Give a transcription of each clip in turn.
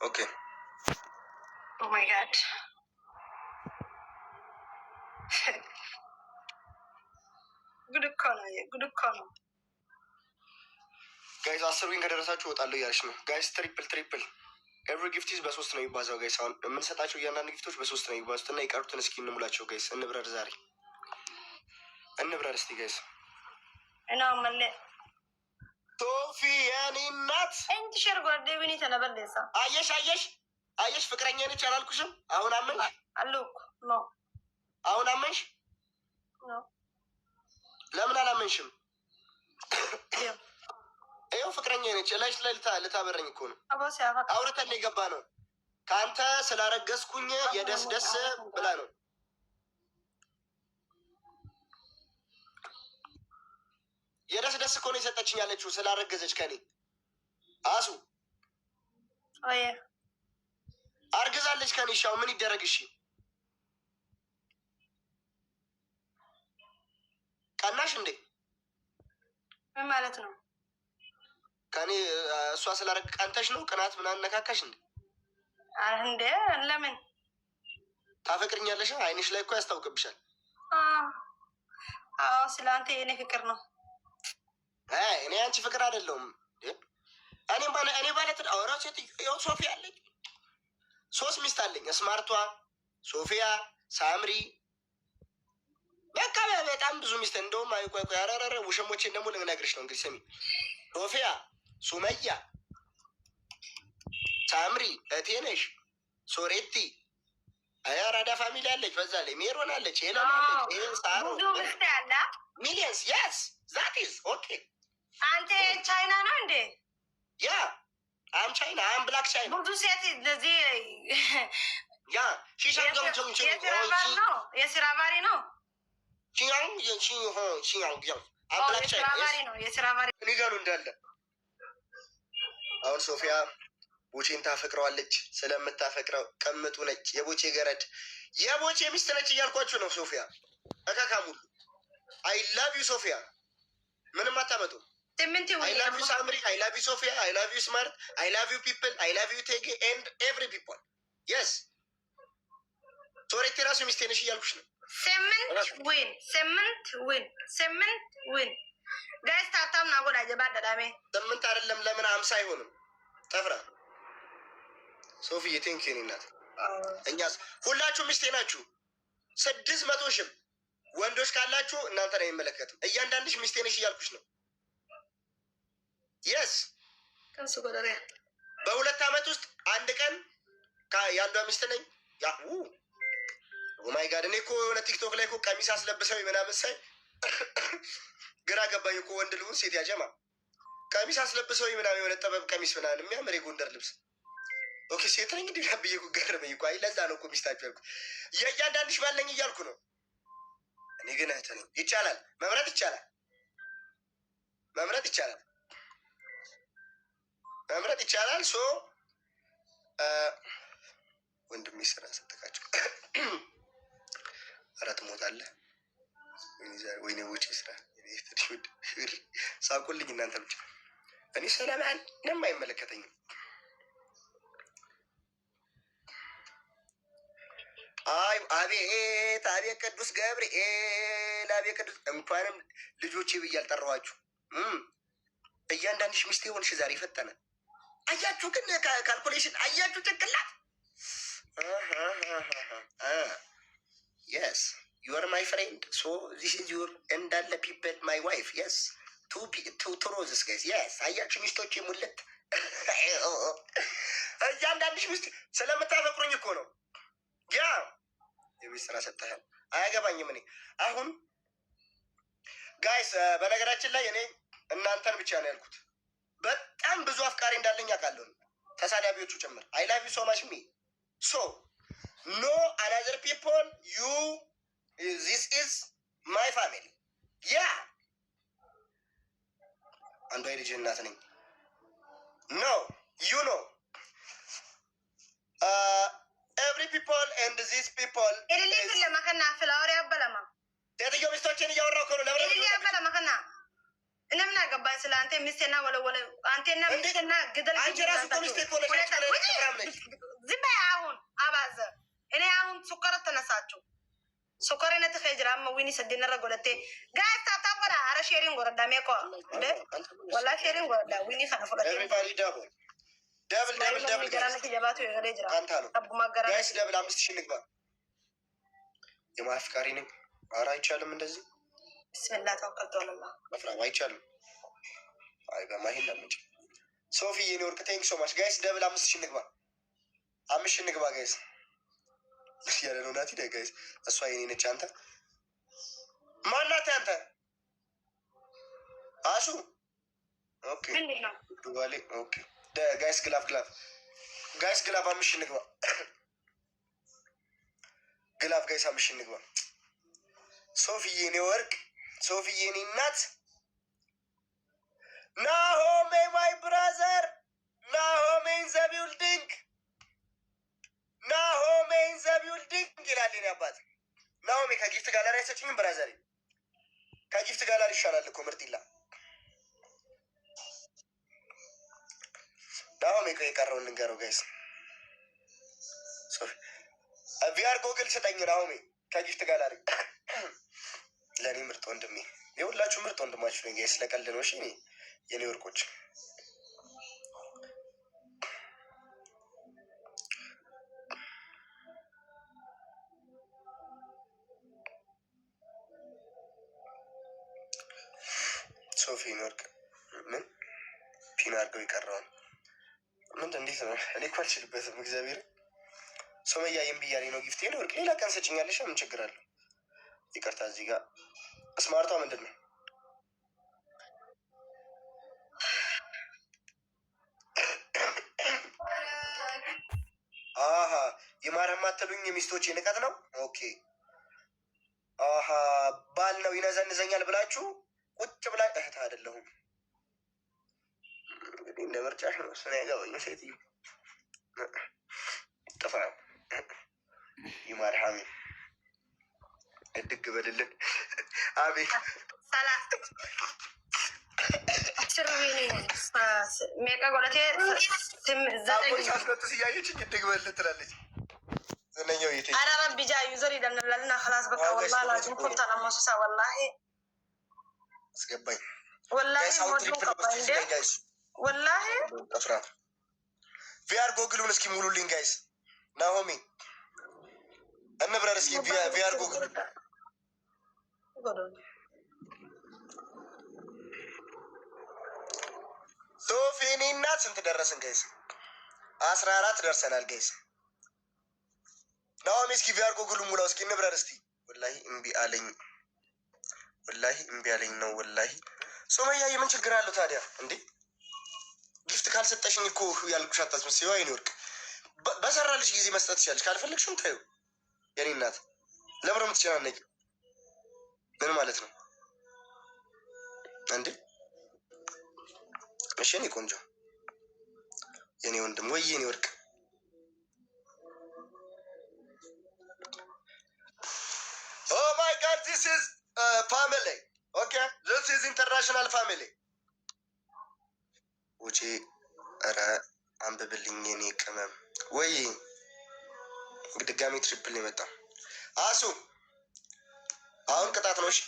ኦኬ ኦ ማይ ጋድ ጉድ እኮ ነው፣ ጉድ እኮ ነው ጋይስ። 10 ዊን ከደረሳችሁ እወጣለሁ እያለች ነው ጋይስ። ትሪፕል ኤቭሪ ጊፍቲዝ በ3 ነው የሚባዛው ጋይስ። አሁን የምንሰጣቸው እያንዳንድ ጊፍቶች በ3 ነው የሚባዙት እና የቀሩትን እስኪ እንሙላቸው ጋይስ። እንብረር ዛሬ እንብረር እስቲ ጋይስ። እና መለ ሶፊ የኔ እናት እንት ሸር ጓደብኒ ተነበለሳ አየሽ ፍቅረኛ ነች አላልኩሽም? አሁን አመንሽ? አሉክ ነው አሁን አመንሽ? ነው ለምን አላመንሽም? ይኸው ፍቅረኛ ነች እላሽ ላይ ልታበረኝ እኮ ነው። አውርተን የገባ ነው። ከአንተ ስላረገዝኩኝ የደስ ደስ ብላ ነው። የደስ ደስ እኮ ነው የሰጠችኝ ያለችው ስላረገዘች ከኔ አሱ አርግዛለች ከኔ። ሻው ምን ይደረግ? እሺ ቀናሽ እንዴ? ምን ማለት ነው? ከኔ እሷ ስላረግ ቀንተሽ ነው? ቅናት ምናምን ነካካሽ እንዴ? እንዴ ለምን ታፈቅርኛለሽ? አይንሽ ላይ እኮ ያስታውቅብሻል። አዎ ስለአንተ የኔ ፍቅር ነው። እኔ አንቺ ፍቅር አይደለሁም። እኔ ማለት አውራሴ ሶፊያ አለኝ። 3 ሚስት አለኝ። ስማርቷ ሶፊያ፣ ሳምሪ፣ በቃ በጣም ብዙ ሚስት። እንደውም ቆይ አረረረ ውሸሞቼን ደግሞ ልነግርሽ ነው። እንግዲህ ስሚ፣ ሶፊያ፣ ሱመያ፣ ሳምሪ፣ እቴነሽ፣ ሶሬቲ፣ አራዳ ፋሚሊ አለች። በዛ ላይ ሜሮን አለች፣ ሄለን አለች፣ ሳሮ ሚሊየንስ የስ ዛት ኢዝ ኦኬ። አንተ ቻይና ነው እንዴ? ያ አም ቻይና አም ብላክ ቻይና ብዙ ሴት ለዚህ ያ የስራ ባሪ ነው። ሊገሉ እንዳለ አሁን ሶፊያ ቦቼን ታፈቅረዋለች። ስለምታፈቅረው ቅምጡ ነች። የቦቼ ገረድ የቦቼ ሚስት ነች እያልኳችሁ ነው። ሶፊያ እካካሙሉ አይ ላቭ ዩ ሶፊያ። ምንም አታመጡ። አይ ላቭ ዩ ሳምሪ፣ አይ ላቭ ዩ ሶፊያ፣ አይ ላቭ ዩ ስማርት፣ አይ ላቭ ዩ ፒፕል፣ አይ ላቭ ዩ ቴጌ ኤንድ ኤቭሪ ፒፕል የስ። ሶሬቴ ራሱ ሚስቴ ነሽ እያልኩሽ ነው። 8 ዊን ጋይስ ታታም ናጎዳ ጀባዳዳሜ 8 አይደለም ለምን 50 አይሆንም? ጠፍራ ሶፊዬ ቴንክ ዩ እናት። እኛስ ሁላችሁ ሚስቴ ናችሁ። 600 ሺህ ወንዶች ካላችሁ እናንተ ነው የሚመለከተው። እያንዳንድሽ ሚስቴ ነሽ እያልኩሽ ነው። የስ በ2 ዓመት ውስጥ 1 ቀን የአንዷ ሚስት ነኝ። ኦማይ ጋድ እኔ እኮ የሆነ ቲክቶክ ላይ እኮ ቀሚስ አስለብሰው ምናምን ሳይ ግራ ገባኝ እኮ። ወንድ ልሁን ሴት ያጀማ ቀሚስ አስለብሰው ምናምን የሆነ ጠበብ ቀሚስ ምናምን የሚያምር የጎንደር ልብስ። ኦኬ ሴት ነኝ እንግዲህ ብዬ እኮ ገረመኝ እኮ። አይ ለዛ ነው እኮ ሚስታችሁ ያልኩት። የእያንዳንድሽ ባለኝ እያልኩ ነው። እኔ ግን እህት ነኝ። ይቻላል፣ መምረጥ ይቻላል፣ መምረጥ ይቻላል፣ መምረጥ ይቻላል። ሶ ወንድሜ ስራ ሰጠቃቸው። ኧረ ትሞታለህ። ወይኔ ውጪ ስራ ሳቁልኝ እናንተ ብቻ። እኔ ሰላማን ምንም አይመለከተኝም። አይ አቤት አቤት ቅዱስ ገብርኤል አቤት ቅዱስ። እንኳንም ልጆቼ ብዬ አልጠራኋችሁ። እያንዳንድሽ ሚስቴ ሆንሽ ዛሬ ፈጠነ። አያችሁ ግን ካልኩሌሽን አያችሁ ጭንቅላት። የስ ዩ አር ማይ ፍሬንድ ሶ ዚስ ኢዝ ዩር እንዳለ ፒፕል ማይ ዋይፍ የስ ቱ ሮዝስ ጋይስ የስ። አያችሁ ሚስቶች ሙለት እያንዳንድሽ ሚስት ስለምታፈቅሩኝ እኮ ነው። ያ የቤት ስራ ሰጠህን አያገባኝም። እኔ አሁን ጋይስ በነገራችን ላይ እኔ እናንተን ብቻ ነው ያልኩት። በጣም ብዙ አፍቃሪ እንዳለኝ አውቃለሁ፣ ተሳዳቢዎቹ ጭምር። አይ ላቭ ዩ ሶ ማች ሚ ሶ ኖ አናዘር ፒፕል ዩ ዚስ ኢዝ ማይ ፋሚሊ ያ። አንዷ የልጅ እናት ነኝ። ኖ ዩ ኖ ኤቭሪ ፒፕል ኤንድ ዚስ ፒፕል ኢሊሊ ለማከና ፍላወር ያበላማ ሴትዮ ሚስቶችን እያወራሁ ከሆነ ለምን ኢሊሊ ያበላማ ከና እነምን አገባኝ ስለ አንተ ሚስቴና ወለወለ አንተና ሚስቴና ግደል አንቺ ራሱ እኮ ሚስቴ እኮ ነሽ። amma wini sadina ragodate guys tatam goda ara sharing goda me ko de wala sharing goda wini kana fola everybody double garana ki jabatu yere jira ካንታሎ abu magara ጋይስ ደብል 5000 ንግባ የማፍቃሪ ነኝ ኧረ አይቻልም እንደዚህ bismillah tawakkaltu ala allah መፍራም አይቻልም አይ በማይል ለምጭ ሶፊ የኔ ወርቅ ቴንክ ሶ ማች ጋይስ ደብል 5000 ንግባ 5000 ንግባ ጋይስ ያለ ነው ናቲ ደ ጋይስ እሷ የኔ ነች አንተ ማናት አንተ አሱ ኦኬ ምንድነው ዱባሌ ኦኬ ጋይስ ግላፍ ጋይስ ግላፍ 5000 ንግባ ግላፍ ጋይስ 5000 ንግባ ሶፊ የኔ ወርቅ ሶፊ የኔ እናት ናሆሜ ማይ ብራዘር ናሆሜ ኢን ዘ ቢልዲንግ ናሆሜ ኢን ዘ ቢልዲንግ ይላል የኔ አባት ናሆሜ ከጊፍት ጋላሪ አይሰጭኝም ብራዘር ከጊፍት ጋላሪ ይሻላል እኮ ምርጢላ ናሆሜ እኮ የቀረውን እንገረው ጋይስ ሶፊ ቪአር ጎግል ስጠኝ ናሆሜ ከጊፍት ጋላሪ ለእኔ ምርጥ ወንድሜ የሁላችሁ ምርጥ ወንድማችሁ ነኝ ጋይስ ለቀልድ ነው እሺ የኔ ወርቆች ሶፊን ወርቅ ምን ፒን አድርገው የቀረውን ምንድን እንዴት ነው እኔ እኮ አልችልበትም እግዚአብሔር ሶመያ የምብያሌ ነው ጊፍት የኔ ወርቅ ሌላ ቀን ሰጭኛለሽ ምን ችግር አለው ይቅርታ እዚህ ጋር ስማርቷ ምንድን ነው አሀ የማርያም አትሉኝ የሚስቶች ንቀት ነው ኦኬ አሀ ባል ነው ይነዘንዘኛል ብላችሁ ቁጭ ብላ እህት አይደለሁም እንግዲህ እንደ ምርጫሽ ነው እሱን ያገባኝ ሴትዮ ጥፋ ይማርሃሚ እድግ በልልን አቤት ሜቃ ጎለቴ ሳስነጥስ እያየችኝ እድግ በልልን ትላለች ዝነኛው የት አረ ረቢ ጃ ዩዘር ይደንብላልና خلاص በቃ والله لازم كنت انا مصوصه والله አስገባኝ والله والله ጠፍራ ቪአር ጎግሉን እስኪ ሙሉልኝ ጋይስ ናሆሚ እንብረር እስኪ ቪአር ጎግሉ ሶፊኒ እናት ስንት ደረስን ጋይስ 14 ደርሰናል ጋይስ ናሆሚ እስኪ ቪአር ጎግሉ ሙላው እስኪ እንብረር እስኪ ወላሂ እምቢ አለኝ ነው ወላሂ ሶመያ የምን ችግር አለው ታዲያ እንዴ ጊፍት ካልሰጠሽኝ እኮ ያልኩሽ አታስመስይው አይኔ ወርቅ በሰራልሽ ጊዜ መስጠት ትችላለሽ ካልፈለግሽም ታዩ የኔ እናት ለምን የምትጨናነቂ ምን ማለት ነው እንዴ እሺ እኔ ቆንጆ የኔ ወንድም ወይ የኔ ወርቅ ኦ ማይ ጋድ ዚስ ኢዝ ፋሚሊ ኦኬ ዚስ ኢዝ ኢንተርናሽናል ፋሚሊ ውጪ ኧረ አንብብልኝ የኔ ቅመም ወይ ድጋሚ ትሪፕል የመጣ አሱ አሁን ቅጣት ነው እሺ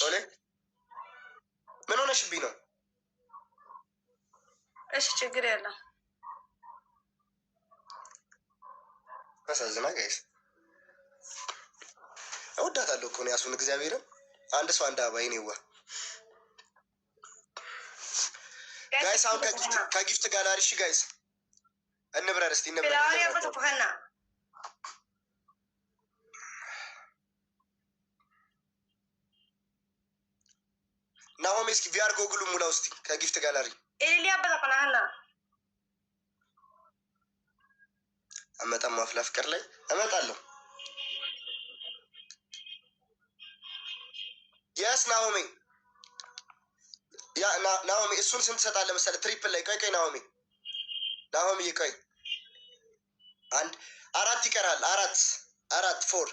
ቶሌ ምን ሆነሽብኝ ነው እሺ ችግር የለም አሳዝና ጋይስ እወዳታለሁ እኮ ነው ያሱን እግዚአብሔርን አንድ ሰው አንድ አባይ ነው ጋይስ አሁን ከጊፍት ጋላሪ እሺ ጋይስ እንብረር እስቲ እንብረር ናሆሜ እስኪ ቪአር ጎግሉ ሙላው እስቲ ከጊፍት ጋላሪ ኤሊያ በተቀናና አመጣም አፍላ ፍቅር ላይ እመጣለሁ የስ ናሆሜ ያ ናሆሜ እሱን ስንት ትሰጣለህ መሰለህ ትሪፕል ላይ ቆይ ናሆሜ ቆይ አንድ አራት ይቀራል አራት ፎር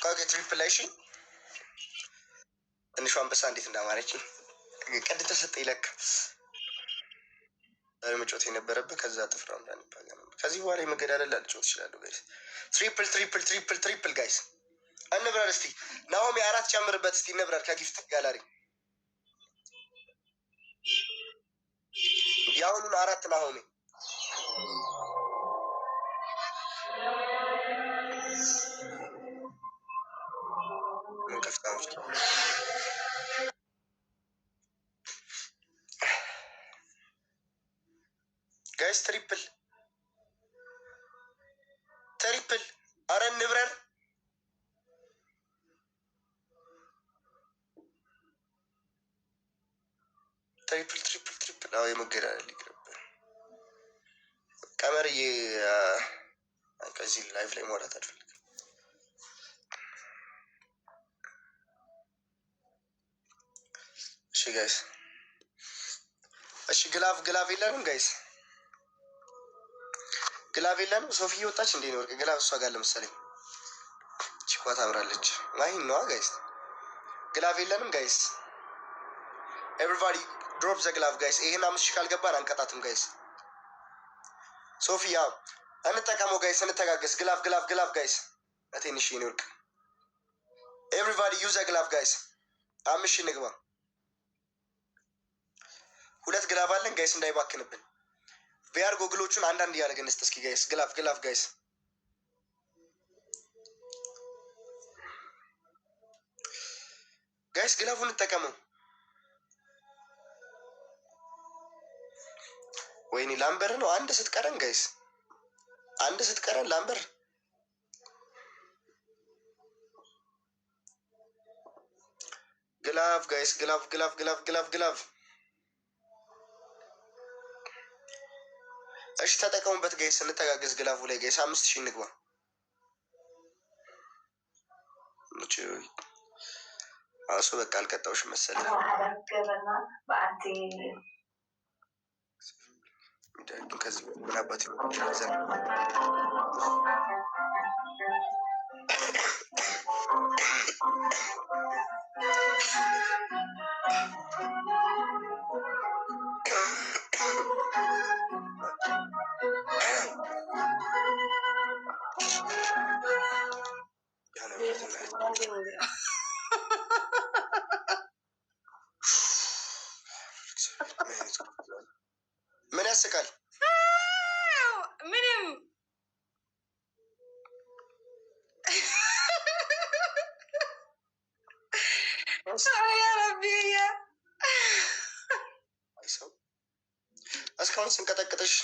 ቆይ ትሪፕል ላይ እሺ ትንሿ አንበሳ እንዴት እንዳማረች ቀድ ተሰጠ ይለካ መጫወት የነበረበት ከዛ ጥፍራ እንዳንባገ ነበር። ከዚህ በኋላ የመገዳደል አልጫወት ይችላሉ ጋይስ። ትሪፕል ትሪፕል ትሪፕል ትሪፕል ጋይስ እንብረር እስቲ። ናሆሚ 4 ጨምርበት እስቲ እንብረር ከጊፍት ጋላሪ የአሁኑን 4 ናሆሚ ከፍታዎች ጋይስ ትሪፕል ትሪፕል አረ እንብረር። ትሪፕል ትሪፕል ትሪፕል አዎ የመገዳደል ይቅርብን። ቀመርዬ ከዚህ ላይፍ ላይ ማውራት አልፈልግም። እሺ ጋይስ እሺ ግላቭ የለንም ጋይስ ግላቭ የለንም። ሶፊ ወጣች እንዴ ነው ግላቭ እሷ ጋር ለምሳሌ ቺኳ ታብራለች ማሂን ነዋ ጋይስ። ግላቭ የለንም ጋይስ። ኤቨሪባዲ ድሮፕ ዘ ግላቭ ጋይስ። ይሄን 5,000 ካልገባን አንቀጣትም ጋይስ። ሶፊያ እንጠቀመው ጋይስ እንተጋገስ። ግላቭ ጋይስ አቴንሽ ኒውዮርክ ኤቨሪባዲ ዩዝ ዘ ግላቭ ጋይስ። 5,000 ንግባ። 2 ግላቭ አለን ጋይስ እንዳይባክንብን። ቪአር ጎግሎቹን አንዳንድ እያደረግን እስኪ ጋይስ። ግላቭ ጋይስ ጋይስ ግላቭን እንጠቀመው። ወይኔ ላምበር ነው አንድ ስትቀረን ጋይስ፣ አንድ ስትቀረን ላምበር። ግላቭ ጋይስ ግላቭ። እሺ ተጠቀሙበት ጋይስ እንተጋገዝ። ግላቭ ላይ ጋይስ 5,000 እንግባ። አሱ በቃ አልቀጣውሽ መሰለኝ። ከዚህ ምን አባት ምን ያስቃል? ምንም እስካሁን ስንቀጠቅጥሽ